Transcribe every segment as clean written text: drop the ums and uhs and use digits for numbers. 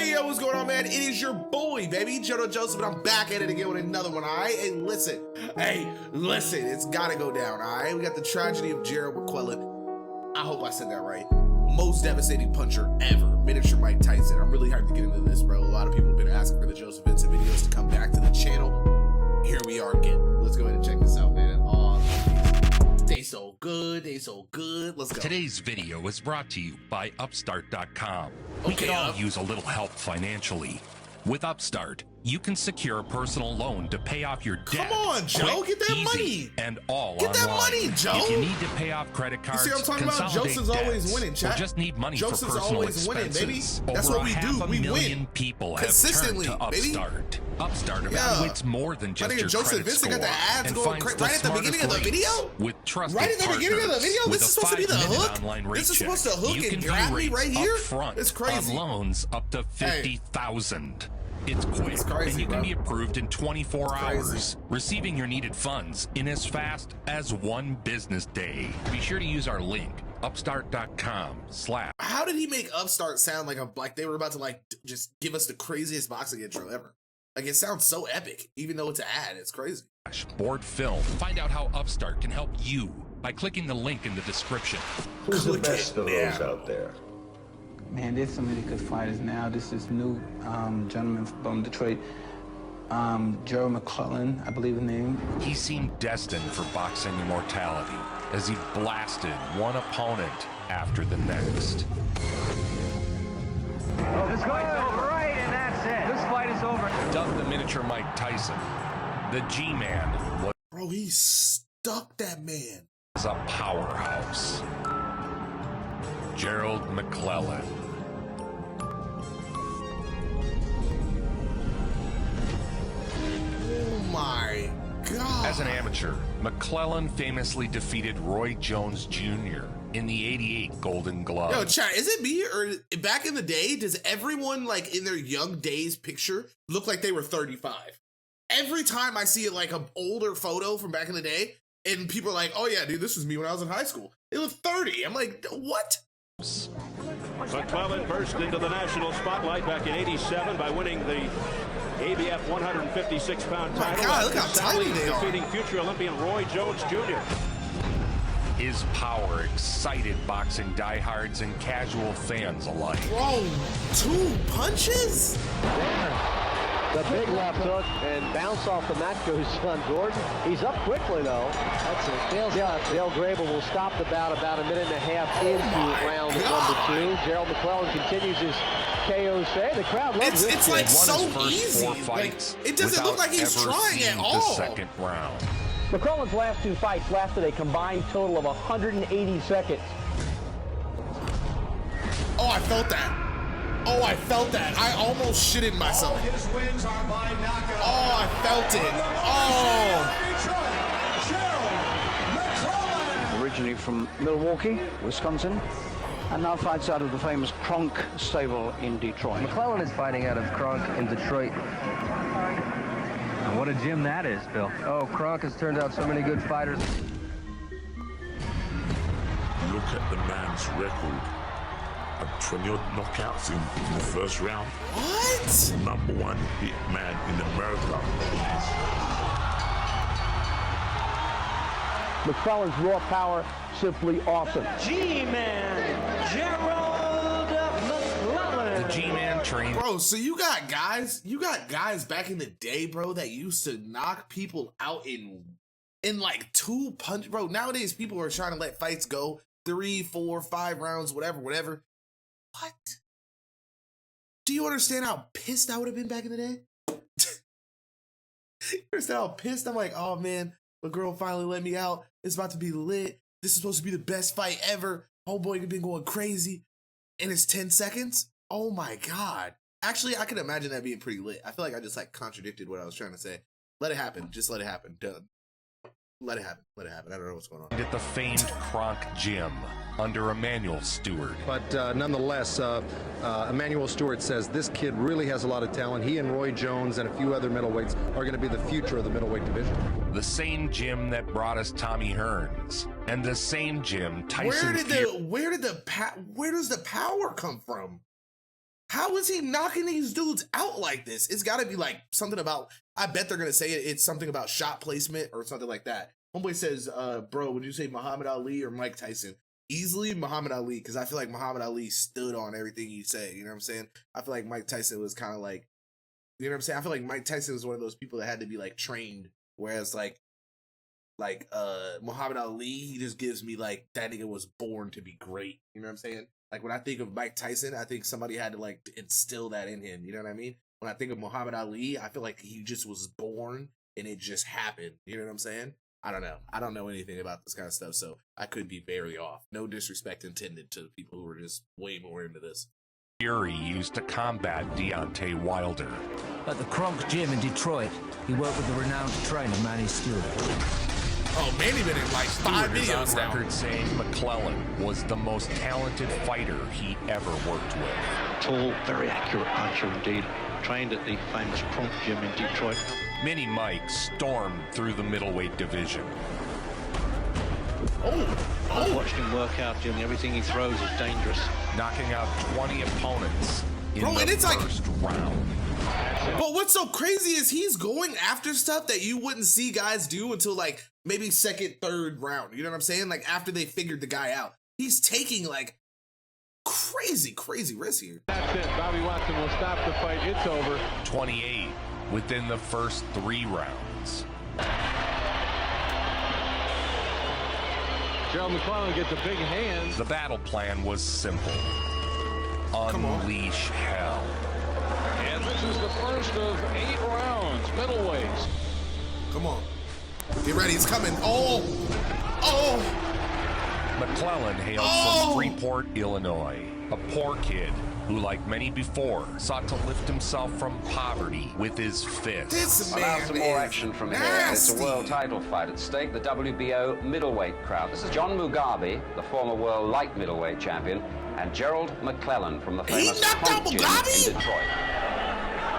Yo, what's going on, man? It is your boy, baby, JoeNoJoseph, and I'm back at it again with another one, all right? And listen, it's gotta go down, all right? We got the tragedy of Gerald McClellan. I hope I said that right. Most devastating puncher ever, miniature Mike Tyson. I'm really hyped to get into this, bro. A lot of people have been asking for the Joseph Vincent videos to come back to the channel. Here we are again. Let's go ahead and check this out, man. Oh, they so good, they so good. Let's go. Today's video is brought to you by Upstart.com. We can all use a little help financially. With Upstart, you can secure a personal loan to pay off your debt. Come on, Joe, quick, get that easy, money. And all get that online. money, Joe. If you need to pay off credit cards, you see what I'm talking about? Joseph's always winning, chat. Or just need money Joseph's for personal always expenses. winning, baby. That's Over what we do. 500,000 people have turned to Upstart. Upstart evaluates more than just your Joseph credit Vincent score. got the ads And going finds right at the beginning of the video. With trusted Right at the beginning of the video. This is supposed to be the hook. This is supposed to hook and grab me right here. It's crazy. On loans up to $50,000. It's quick, and you can be approved in 24 hours, receiving your needed funds in as fast as one business day. Be sure to use our link, upstart.com/. How did he make Upstart sound like they were about to just give us the craziest boxing intro ever? Like, it sounds so epic, even though it's an ad. It's crazy. Board film. Find out how Upstart can help you by clicking the link in the description. Who's the best of those out there? Man, there's so many good fighters now. This is new gentleman from Detroit, Gerald McClellan, I believe his name. He seemed destined for boxing immortality as he blasted one opponent after the next. Oh, this fight's over, right, and that's it. This fight is over. Dubbed the miniature Mike Tyson, the G-Man was... Bro, he stuck that man. ...a powerhouse. Gerald McClellan. Oh my God. As an amateur, McClellan famously defeated Roy Jones Jr. in the '88 Golden Glove. Yo, chat, is it me or back in the day, does everyone in their young days picture look like they were 35? Every time I see an older photo from back in the day and people are like, oh yeah, dude, this was me when I was in high school. It looked 30. I'm like, what? McClellan burst into the national spotlight back in '87 by winning the ABF 156-pound title. My God, look how tiny they are. Defeating future Olympian Roy Jones Jr. His power excited boxing diehards and casual fans alike. Bro, 2 punches? The big left hook and bounce off the mat goes John Gordon. He's up quickly though. That's it. Dale Grable will stop the bout about a minute and a half into round number 2. Gerald McClellan continues his KO stay. The crowd loves it. It's like so easy. It doesn't look like he's trying at all. The second round. McClellan's last 2 fights lasted a combined total of 180 seconds. Oh, I felt that. Oh, I felt that. I almost shit in myself. His wins are by knockout. Oh, I felt it. Oh. Originally from Milwaukee, Wisconsin, and now fights out of the famous Kronk stable in Detroit. McClellan is fighting out of Kronk in Detroit. And what a gym that is, Bill. Oh, Kronk has turned out so many good fighters. Look at the man's record. 20 knockouts in the first round. What? #1 hit man in America. McClellan's raw power, simply awesome. G-Man, Gerald McClellan. The G-Man trained. Bro, so you got guys back in the day, bro, that used to knock people out in 2 punches. Bro, nowadays people are trying to let fights go 3, 4, 5 rounds, whatever. What? Do you understand how pissed I would have been back in the day? You understand how pissed? I'm like, oh man, my girl finally let me out. It's about to be lit. This is supposed to be the best fight ever. Homeboy has been going crazy. And it's 10 seconds? Oh my God. Actually, I can imagine that being pretty lit. I feel like I just contradicted what I was trying to say. Let it happen. Just let it happen. Done. Let it happen. Let it happen. I don't know what's going on. At the famed Kronk Gym under Emmanuel Stewart. But nonetheless, Emmanuel Stewart says this kid really has a lot of talent. He and Roy Jones and a few other middleweights are going to be the future of the middleweight division. The same gym that brought us Tommy Hearns, and the same gym Tyson. Where does the power come from? How is he knocking these dudes out like this? It's got to be like something about, I bet they're going to say it's something about shot placement or something like that. Homeboy says, bro, would you say Muhammad Ali or Mike Tyson? Easily Muhammad Ali, because I feel like Muhammad Ali stood on everything he said. You know what I'm saying? I feel like Mike Tyson was kind of like, you know what I'm saying? I feel like Mike Tyson was one of those people that had to be like trained, whereas like Muhammad Ali, he just gives me like that nigga was born to be great. You know what I'm saying? Like when I think of Mike Tyson, I think somebody had to like instill that in him. You know what I mean? When I think of Muhammad Ali, I feel like he just was born and it just happened. You know what I'm saying? I don't know. I don't know anything about this kind of stuff, so I could be very off. No disrespect intended to people who are just way more into this. Fury used to combat Deontay Wilder. At the Kronk Gym in Detroit, he worked with the renowned trainer Manny Stewart. Oh, Manny been in like 5 videos on now. record saying McClellan was the most talented fighter he ever worked with. Tall, very accurate puncher indeed. Trained at the famous Kronk Gym in Detroit. Mini Mike stormed through the middleweight division. I've watched him work out, Jimmy. Everything he throws is dangerous. Knocking out 20 opponents in the first round. But what's so crazy is he's going after stuff that you wouldn't see guys do until like maybe second, third round. You know what I'm saying? Like after they figured the guy out. He's taking like crazy risks here. That's it. Bobby Watson will stop the fight. It's over. 28 within the first 3 rounds. Gerald McClellan gets a big hand. The battle plan was simple. Unleash hell. And this is the first of 8 rounds, middleweights. Come on. Get ready, he's coming. Oh! McClellan hails from Freeport, Illinois. A poor kid who, like many before, sought to lift himself from poverty with his fists. This man Allow some more action from here. It's a world title fight at stake, the WBO middleweight crowd. This is John Mugabe, the former world light middleweight champion, and Gerald McClellan from the famous Kronk Gym in Detroit.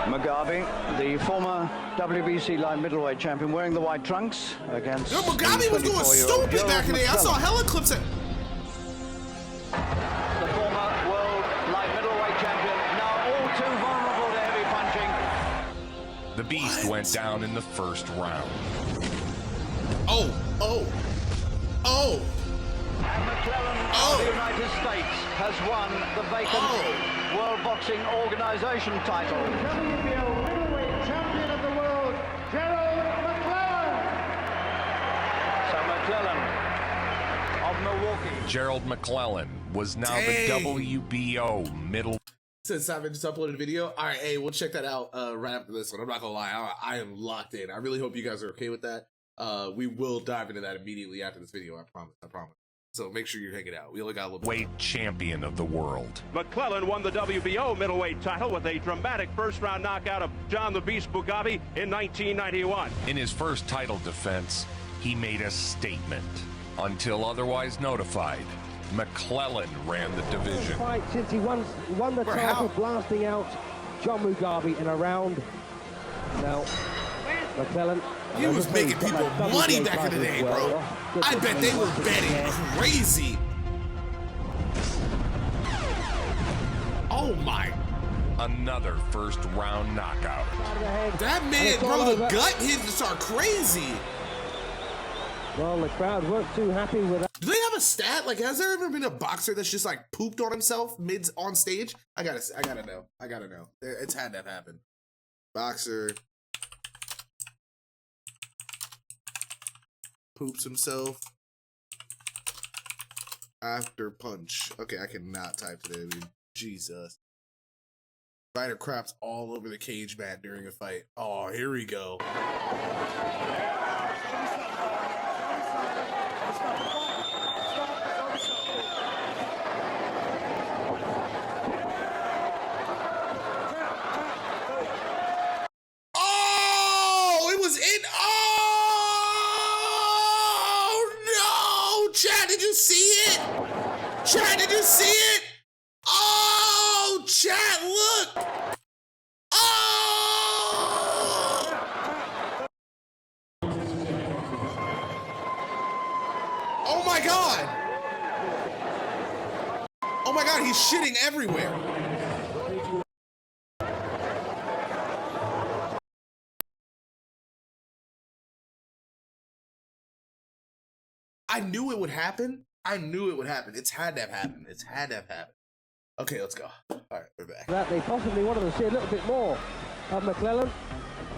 Mugabe, the former WBC light middleweight champion, wearing the white trunks against. Yo, Mugabe was going stupid back in the day. I saw hella clips of. The former world light middleweight champion, now all too vulnerable to heavy punching. The Beast went down in the first round. And McClellan of the United States has won the vacant World Boxing Organization title. WBO middleweight champion of the world, Gerald McClellan. So McClellan of Milwaukee. Gerald McClellan was now the WBO middle. Since I've just uploaded a video, all right, hey, we'll check that out right after this one. I'm not gonna lie, I am locked in. I really hope you guys are okay with that. We will dive into that immediately after this video. I promise. So make sure you're hanging out. We only got a little bit. Weight champion of the world. McClellan won the WBO middleweight title with a dramatic first-round knockout of John the Beast Mugabe in 1991. In his first title defense, he made a statement. Until otherwise notified, McClellan ran the division. Fight since he won the title, blasting out John Mugabe in a round. Now, McClellan. He was making people money back in the day, bro. I bet they were betting crazy. Oh my. Another first round knockout. That man, bro, the gut hits are crazy. Well, the crowd weren't too happy with that. Do they have a stat? Like, has there ever been a boxer that's just like pooped on himself mid on stage? I gotta know. It's had to have happened. Boxer poops himself after punch. Okay, I cannot type today, dude. Jesus. Fighter craps all over the cage mat during a fight. Oh, here we go. Oh, it was in. Oh, no. Chad, did you see it? Chad, did you see it? Oh, Chad, look. Oh my God. Oh my God, he's shitting everywhere. I knew it would happen. I knew it would happen. It's had to have happened. It's had to have happened. Okay, let's go. All right, we're back. That they possibly wanted to see a little bit more of McClellan.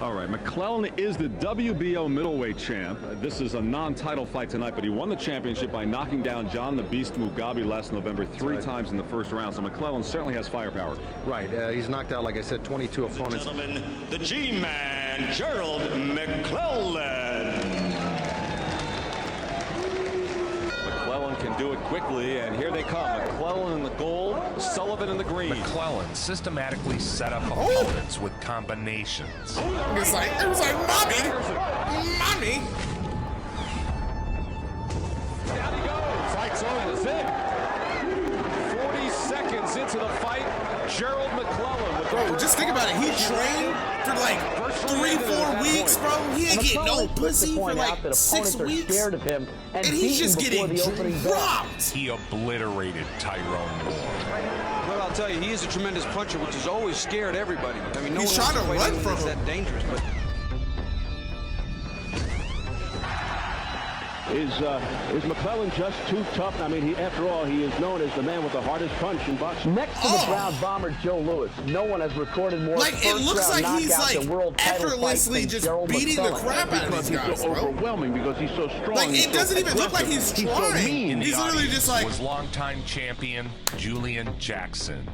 All right, McClellan is the WBO middleweight champ. This is a non-title fight tonight, but he won the championship by knocking down John the Beast Mugabe last November three times in the first round. So McClellan certainly has firepower. Right, he's knocked out, like I said, 22 opponents. Gentlemen, the G-Man, Gerald McClellan. McClellan can do it quickly, and here they come. McClellan in the gold, Sullivan in the green. McClellan systematically set up opponents with combinations. It was like, mommy. Down he goes. Fight's over. That's it. 40 seconds into the fight, Gerald McClellan. Bro, just think about it. He trained for like 3-4 weeks, bro. He ain't getting no pussy for like 6 weeks. Scared of him, and he's just getting dropped. He obliterated Tyrone Moore. Well, I'll tell you, he is a tremendous puncher, which has always scared everybody. I mean, no he's one trying to run from him. That dangerous, but Is McClellan just too tough? I mean, after all, he is known as the man with the hardest punch in boxing. Next to the Brown bomber Joe Louis, no one has recorded more like it looks like he's like effortlessly just beating the crap out of these guys, so bro. Overwhelming because he's so strong. Like it doesn't even look like he's trying. He's literally just like was longtime champion Julian Jackson,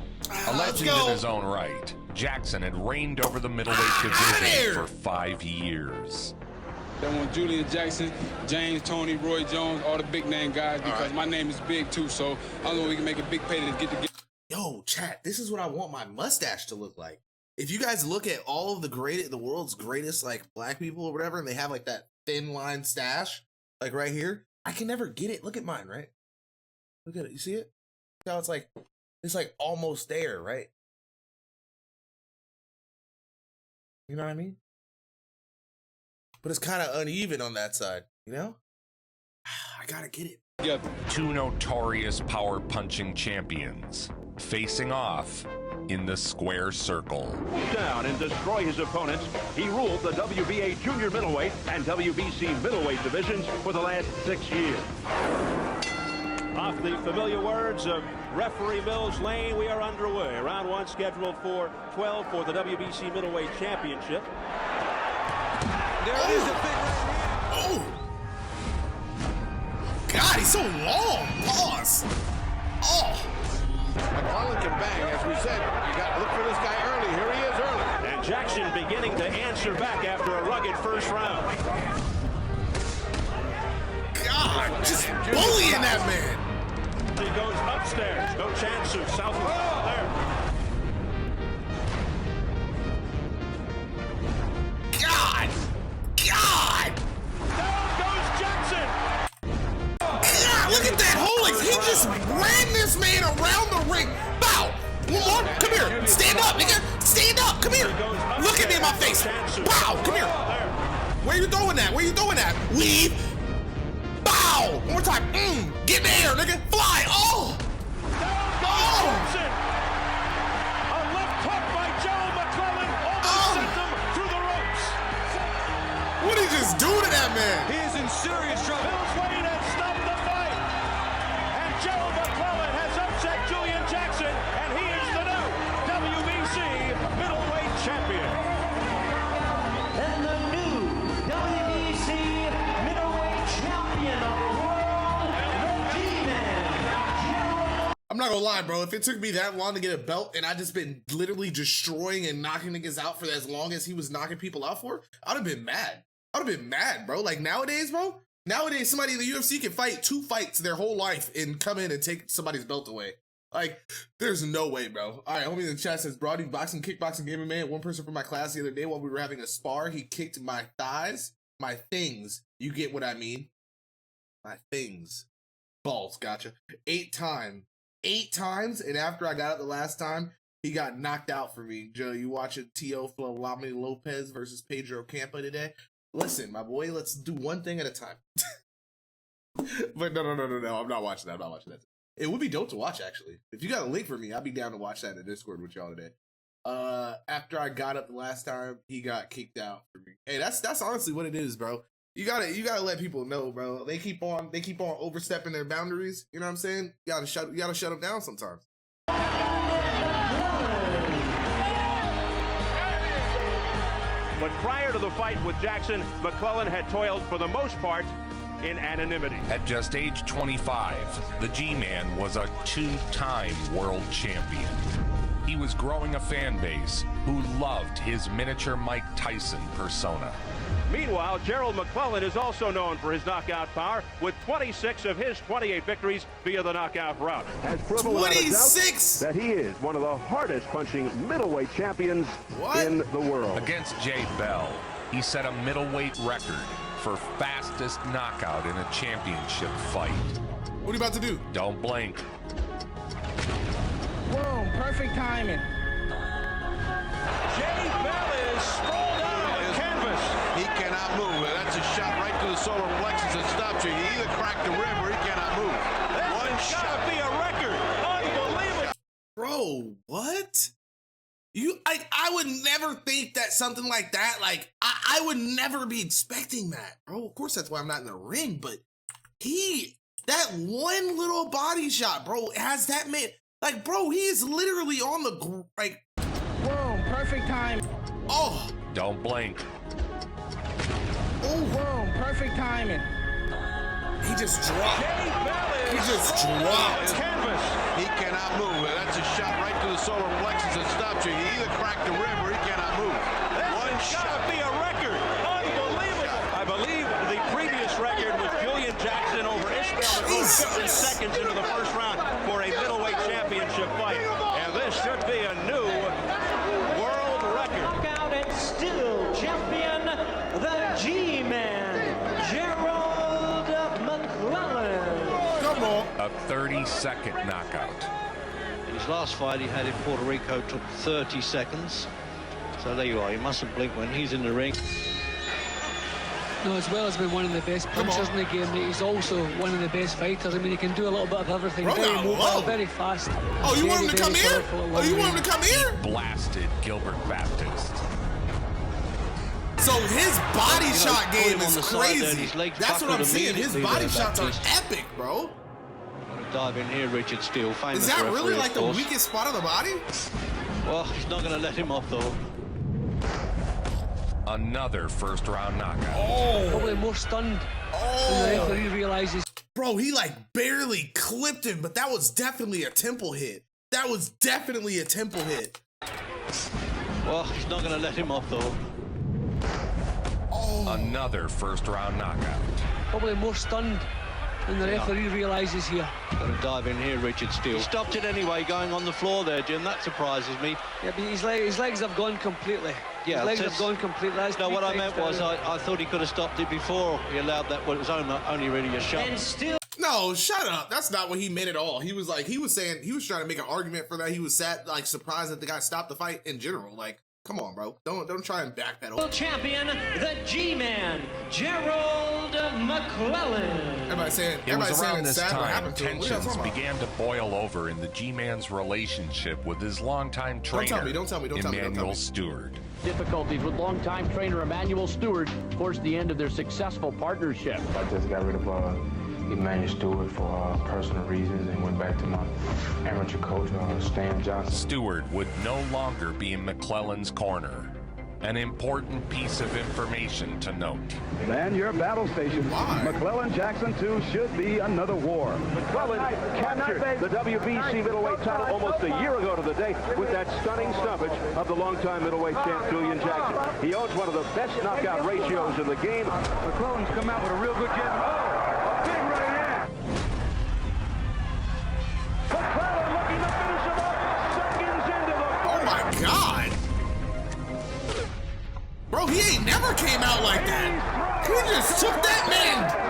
a legend in his own right. Jackson had reigned over the middleweight division for 5 years. I want Julian Jackson, James, Tony, Roy Jones, all the big name guys, because my name is big too, so I know we can make a big pay to get together. Yo, chat, this is what I want my mustache to look like. If you guys look at all of the world's greatest like black people or whatever, and they have like that thin line stash, like right here, I can never get it. Look at mine, right? Look at it. You see it? See how it's like almost there, right? You know what I mean? But it's kind of uneven on that side, you know? I gotta get it. Yeah. Two notorious power punching champions facing off in the square circle. Down and destroy his opponents. He ruled the WBA junior middleweight and WBC middleweight divisions for the last 6 years. Off the familiar words of referee Mills Lane, we are underway. Round one scheduled for 12 for the WBC middleweight championship. There it is, the big right hand. Oh! God, he's so long. Pause. Oh! McClellan can bang, as we said. You got to look for this guy early. Here he is early. And Jackson beginning to answer back after a rugged first round. God, just bullying that man. He goes upstairs. No chance of south of there. God! God! Down goes Jackson! God, look at that hole! Like, he just ran this man around the ring. Bow! One more. Come here. Stand up, nigga. Stand up. Come here. Look at me in my face. Bow! Come here. Where you throwing that? Where you throwing that? Leave. Bow! One more time. Get in the air, nigga. Fly. Oh! Oh! A left hook by Gerald McClellan almost sent them through the ropes. What did he just do to that man? He is in serious trouble. Mills Lane has stopped the fight. And Gerald McClellan has upset Julian Jackson, and he is the new WBC middleweight champion. And the new WBC middleweight champion of the world, the G-Man. I'm not gonna lie, bro. If it took me that long to get a belt and I just been literally destroying and knocking niggas out for as long as he was knocking people out for, I'd have been mad. I'd have been mad, bro. Like nowadays, bro. Nowadays, somebody in the UFC can fight 2 fights their whole life and come in and take somebody's belt away. Like, there's no way, bro. All right, homie in the chat says, Brody, boxing, kickboxing, gaming man. One person from my class the other day while we were having a spar, he kicked my thighs, my things. You get what I mean? My things. Balls, gotcha. 8 times. 8 times, and after I got up the last time, he got knocked out for me. Joe, you watching T.O. Flamini Lopez versus Pedro Campa today? Listen, my boy, let's do one thing at a time. But no, I'm not watching that. I'm not watching that. It would be dope to watch, actually. If you got a link for me, I'd be down to watch that in the Discord with y'all today. After I got up the last time, he got kicked out for me. Hey, that's honestly what it is, bro. You gotta let people know, bro. They keep on overstepping their boundaries. You know what I'm saying? You gotta shut them down sometimes. But prior to the fight with Jackson, McClellan had toiled for the most part in anonymity. At just age 25, the G-Man was a two-time world champion. He was growing a fan base who loved his miniature Mike Tyson persona. Meanwhile, Gerald McClellan is also known for his knockout power, with 26 of his 28 victories via the knockout route. Has proven 26 that he is one of the hardest punching middleweight champions in the world. Against Jay Bell, he set a middleweight record for fastest knockout in a championship fight. What are you about to do? Don't blink. Boom, perfect timing. Jay Bell is sprawled out on the canvas. He cannot move. That's a shot right to the solar plexus that stops you. He either cracked the rib or he cannot move. That's gotta be a record. Unbelievable. Bro, what? I would never think that something like that, like, I would never be expecting that, bro. Of course, that's why I'm not in the ring, but that one little body shot, bro, has that man, like, bro, he is literally on the, like. Boom, perfect time. Oh. Don't blink. Oh, boom, perfect timing. He just dropped. Jay Bell is He just dropped. canvas. He cannot move. That's a shot right to the solar plexus that stops you. He either cracked the rib or he cannot move. That's gotta be a record. Unbelievable. I believe the previous record was Julian Jackson over Ismail McClellan 50 seconds into the first round for a middleweight championship fight. And this should be a new world record. Knockout and still champion, the G-Man, Gerald McClellan. Come on. A 30-second knockout. In his last fight he had in Puerto Rico took 30 seconds. So there you are. You mustn't blink when he's in the ring. No, as well as being one of the best punchers in the game, he's also one of the best fighters. I mean, he can do a little bit of everything. Bro, very mobile, whoa. very fast. Oh, you want him to very come here? powerful at Oh, long you want him range. to come here? Blasted Gilbert Baptist. So his body shot game is crazy. legs That's what I'm buckled saying. His immediately body there, shots are Baptist. epic, bro. Dive in here, Richard Steele, famous Is that referee, really of like the course. weakest spot of the body? Well, he's not going to let him off the hook. Another first-round knockout. Oh. Probably more stunned than the referee realizes. Bro, he like barely clipped him, but that was definitely a temple hit. That was definitely a temple hit. Well, he's not going to let him off the hook. Oh. Another first-round knockout. Probably more stunned than the referee realizes here. Got to dive in here, Richard Steele. He stopped it anyway, going on the floor there, Jim. That surprises me. Yeah, but his legs have gone completely. Yeah, his legs have gone completely. That's no, three what I times meant was down. I thought he could have stopped it before he allowed that. Well, it was only really a shot. And still. No, shut up. That's not what he meant at all. He was like, he was saying, he was trying to make an argument for that. He was surprised that the guy stopped the fight in general. Like, come on, bro. Don't try and backpedal. Champion, the G-Man, Gerald McClellan. Everybody saying, It was around it's this sad what time happened to him. What are y'all tensions talking about? began to boil over in the G-Man's relationship with his longtime trainer, Don't tell me. Emmanuel Stewart. Difficulties with longtime trainer Emmanuel Stewart forced the end of their successful partnership. I just got rid of Emmanuel Stewart for personal reasons and went back to my amateur coach, Stan Johnson. Stewart would no longer be in McClellan's corner. An important piece of information to note. Man, your battle station. McClellan Jackson 2 should be another war. McClellan captured the WBC middleweight title almost a year ago to the day with that stunning stoppage of the longtime middleweight champ Julian Jackson. He owns one of the best knockout ratios in the game. McClellan's come out with a real good jab. Oh, a big right hand. McClellan looking to finish him up seconds into the fight. Oh my God. Bro, he ain't never came out like that. He just took that man.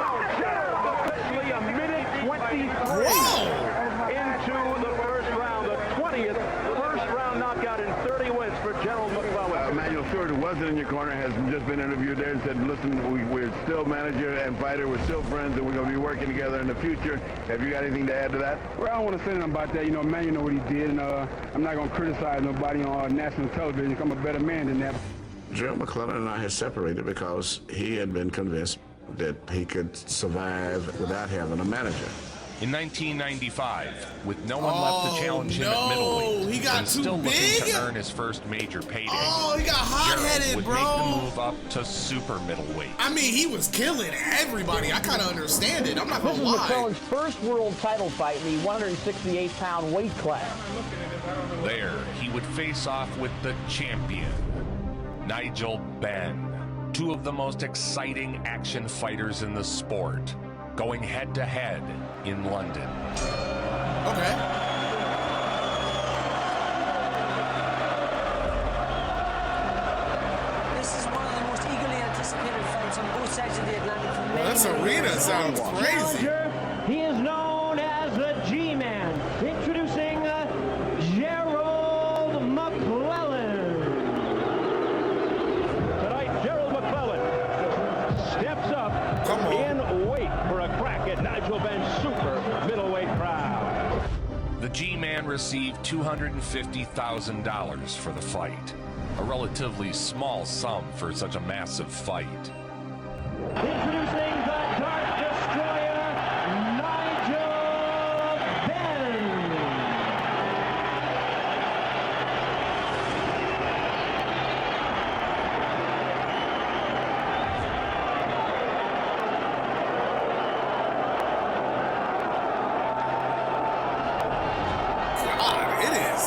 Officially a minute 23 into the first round, the 20th first round knockout in 30 wins for Gerald McClellan. Emmanuel Stewart, who wasn't in your corner, has just been interviewed there and said, listen, we're still manager and fighter, we're still friends, and we're going to be working together in the future. Have you got anything to add to that? Well, I don't want to say anything about that. You know, Emmanuel know what he did, and I'm not going to criticize nobody on national television. I'm a better man than that. Gerald McClellan and I had separated because he had been convinced that he could survive without having a manager. In 1995, with no one left to challenge him at middleweight, he got and too still big. looking to earn his first major payday. Oh, he got hot-headed, would bro. make the move up to super middleweight. I mean, he was killing everybody. I kind of understand it. I'm not gonna This lie. is McClellan's first world title fight in the 168-pound weight class. There, he would face off with the champion, Nigel Benn, two of the most exciting action fighters in the sport, going head-to-head in London. Okay. This is one of the most eagerly anticipated fights on both sides of the Atlantic for many, This many arena years. sounds crazy. Challenger, he is known as the G-Man. Introducing Gerald McClellan. Tonight, Gerald McClellan steps up in weight for a crack at Nigel Benn's super middleweight crown. The G-Man received $250,000 for the fight, a relatively small sum for such a massive fight. Introducing the Dark Destroyer, Nigel Benn. God, it is.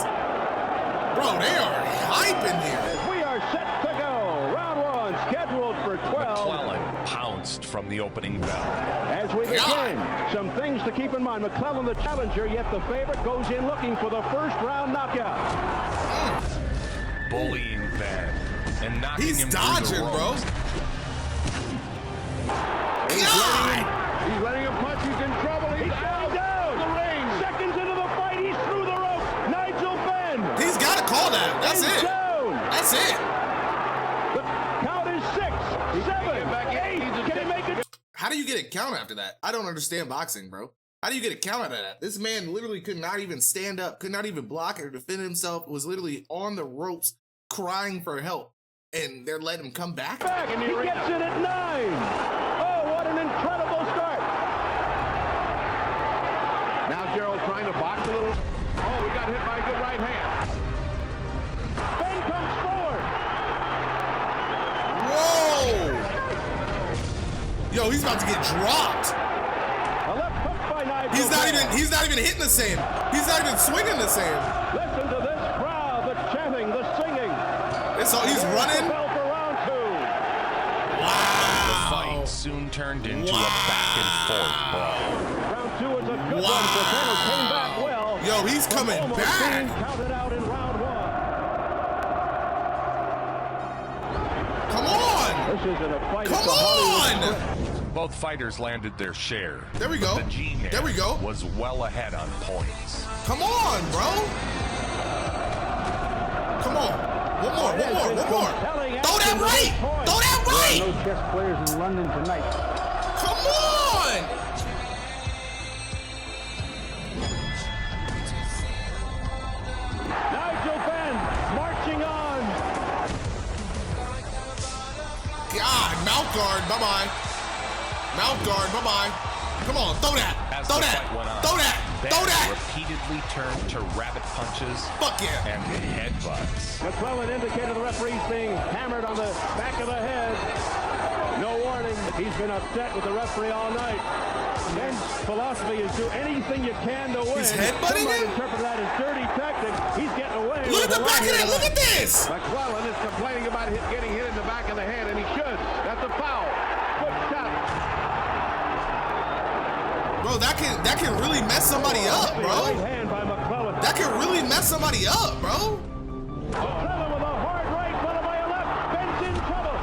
Bro, they are hype in here. We are set to go. Round one, scheduled for 12. McClellan pounced from the opening bell. As we begin, some things to keep in mind. McClellan, the challenger, yet the favorite, goes in looking for the first round knockout. Bullying Benn and knocking He's him dodging, through the bro. ropes. He's letting him punch. He's in trouble. He's down. The ring. Seconds into the fight, he's through the ropes. Nigel Benn. He's got to call that. That's it. Down. That's it. The count is 6, 7, 8. Can he make it? How do you get a count after that? I don't understand boxing, bro. How do you get a count out of that? This man literally could not even stand up, could not even block or defend himself, was literally on the ropes crying for help. And they're letting him come back? And he gets it at 9. Oh, what an incredible start. Now Gerald trying to box a little. Oh, we got hit by a good right hand. Benn comes forward. Whoa! Yo, he's about to get dropped. A left hook by Nigel. He's not even hitting the same. He's not even swinging the same. Listen to this crowd, the chanting, the singing. It's all, he's running. Bell for round 2. Wow. The fight soon turned into a back and forth brawl. Round 2 is a good one for Benn, who came back well. Yo, he's coming Almost back. being counted out in round 1. Come on. This isn't a fight. Come it's a Hollywood on. script. Both fighters landed their share. There we go. The G-Man There we go. was well ahead on points. Come on, bro. Come on. One more. Throw that right. Throw that right. No chess players in London tonight. Come on. Nigel Benn marching on. God, mouth guard. Bye-bye. Mouth guard. Bye-bye. Come on. Throw that. As Throw the that. fight went on, Throw that. Benn Throw that. repeatedly turned to rabbit punches Fuck yeah. and headbutts. McClellan indicated the referee's being hammered on the back of the head. No warning. He's been upset with the referee all night. Ben's philosophy is do anything you can to win. He's headbutting Some might him? interpret that as dirty tactics. He's getting away. Look at the back of that. Look at this. McClellan is complaining about getting hit in the back of the head, and he should. That's a foul. Good shot. Bro, that can really mess somebody up, bro. Right hand by McClellan. That can really mess somebody up, bro. McClellan with a hard right, followed by a left. Ben's in trouble.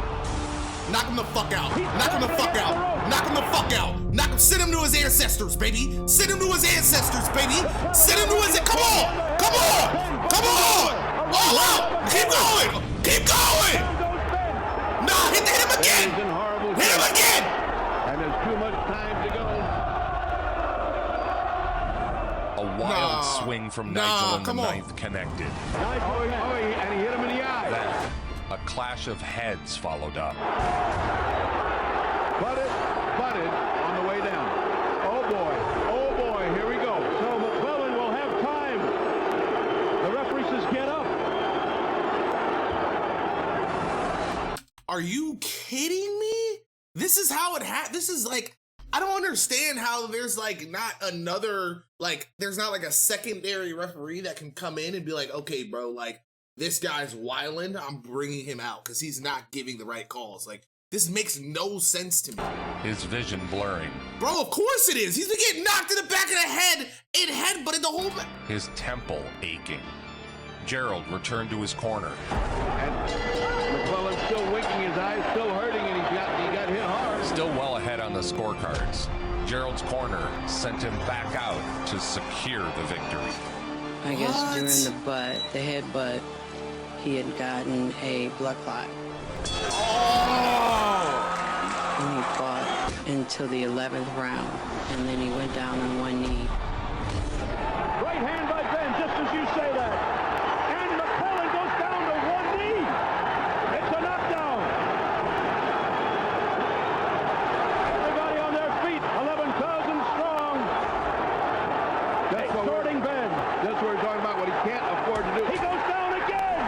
Knock him the fuck out. Knock him the fuck out. Knock him the fuck out. Knock him. Send him to his ancestors, baby. Send him to his ancestors, baby. Send him to his. Come on. Come on. Come on. All out. Keep going. Keep going. Nah, hit him again. Hit him again. And there's too much time to go. A wild swing from Nigel in the come on. ninth connected. And he hit him in the eye. Then, A clash of heads followed up. Butted on the way down. Oh boy, here we go. So McClellan will have time. The referee says get up. Are you kidding me? This is how it this is like, I don't understand how there's like not another, like, there's not like a secondary referee that can come in and be like, okay, bro, like, this guy's wildin', I'm bringing him out because he's not giving the right calls. Like, this makes no sense to me. His vision blurring. Bro, of course it is. He's been getting knocked in the back of the head and headbutted the whole back. His temple aching. Gerald returned to his corner. And McClellan's still winking his eyes, still hurting, and he got hit hard. Still well ahead on the scorecards. Gerald's corner sent him back out to secure the victory. I guess during the headbutt, he had gotten a blood clot. And he fought until the 11th round, and then he went down on one knee. Right hand by Ben, just as you say that. And McClellan goes down to one knee. It's a knockdown. Everybody on their feet, 11,000 strong. Exhorting Ben. That's what we're talking about, what he can't afford to do. He goes down again.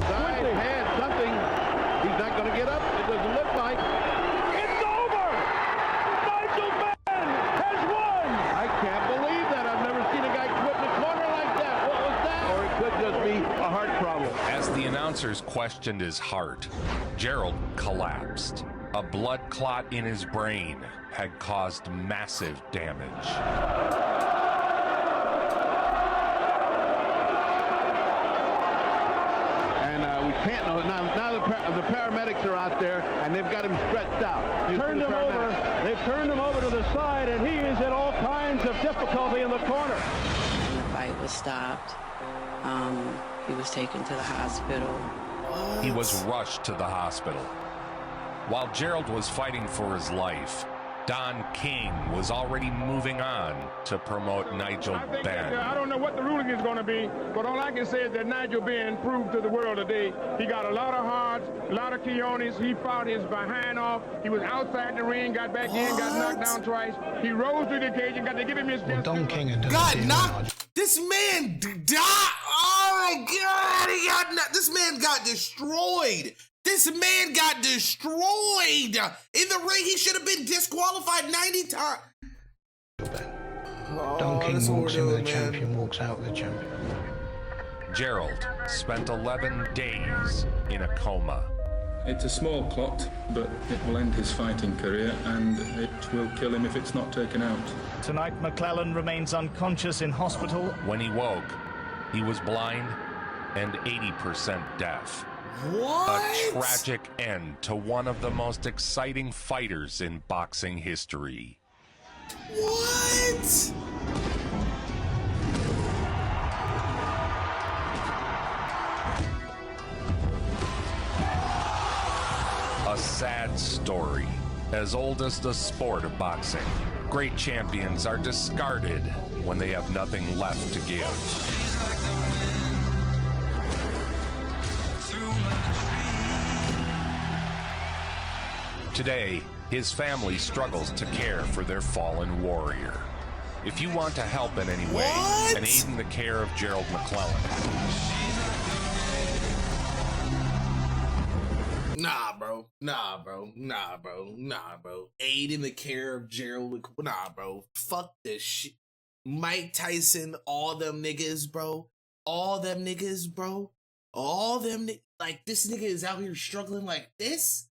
Side hand, something. He's not going to get up. It doesn't look like. It's over. Nigel Ben has won. I can't believe that. I've never seen a guy quit in the corner like that. What was that? Or it could just be a heart problem. As the announcers questioned his heart, Gerald collapsed. A blood clot in his brain had caused massive damage. And we can't know. Now the paramedics are out there, and they've got him stretched out. Turned him over. They've turned him over to the side, and he is in all kinds of difficulty in the corner. When the fight was stopped, he was taken to the hospital. He was rushed to the hospital. While Gerald was fighting for his life, Don King was already moving on to promote Nigel Ben. I don't know what the ruling is going to be, but all I can say is that Nigel Ben proved to the world today he got a lot of hearts, a lot of Keonis. He fought his behind off. He was outside the ring, got back in, got knocked down twice. He rose to the occasion, got to give him his destiny. Don King got knocked. This man died. Oh my God, he got knocked. This man got destroyed. This man got destroyed in the ring. He should have been disqualified 90 times. Don King walks in with the champion, walks out with the champion. Gerald spent 11 days in a coma. It's a small clot, but it will end his fighting career, and it will kill him if it's not taken out. Tonight, McClellan remains unconscious in hospital. When he woke, he was blind and 80% deaf. What? A tragic end to one of the most exciting fighters in boxing history. What? A sad story, as old as the sport of boxing. Great champions are discarded when they have nothing left to give. Today, his family struggles to care for their fallen warrior. If you want to help in any way and aid in the care of Gerald McClellan. Nah, bro. Nah, bro. Nah, bro. Nah, bro. Aid in the care of Gerald. Nah, bro. Fuck this shit. Mike Tyson, all them niggas, bro. All them niggas, bro. All them niggas. Like, this nigga is out here struggling like this?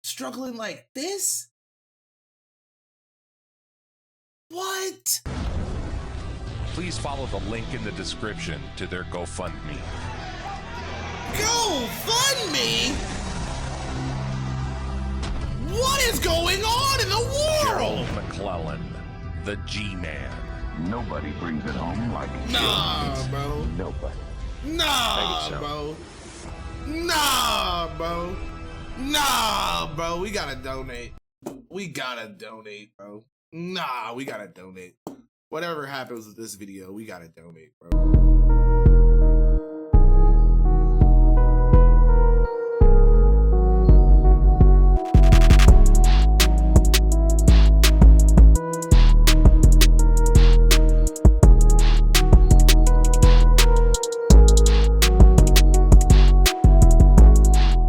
Struggling like this? What? Please follow the link in the description to their GoFundMe. GoFundMe? What is going on in the world? Gerald McClellan, the G-Man. Nobody brings it home like Nah, bro. Nobody. Nah, bro. Nah, bro. Nah, bro. We gotta donate. We gotta donate, bro. Nah, we gotta donate. Whatever happens with this video, we gotta donate, bro.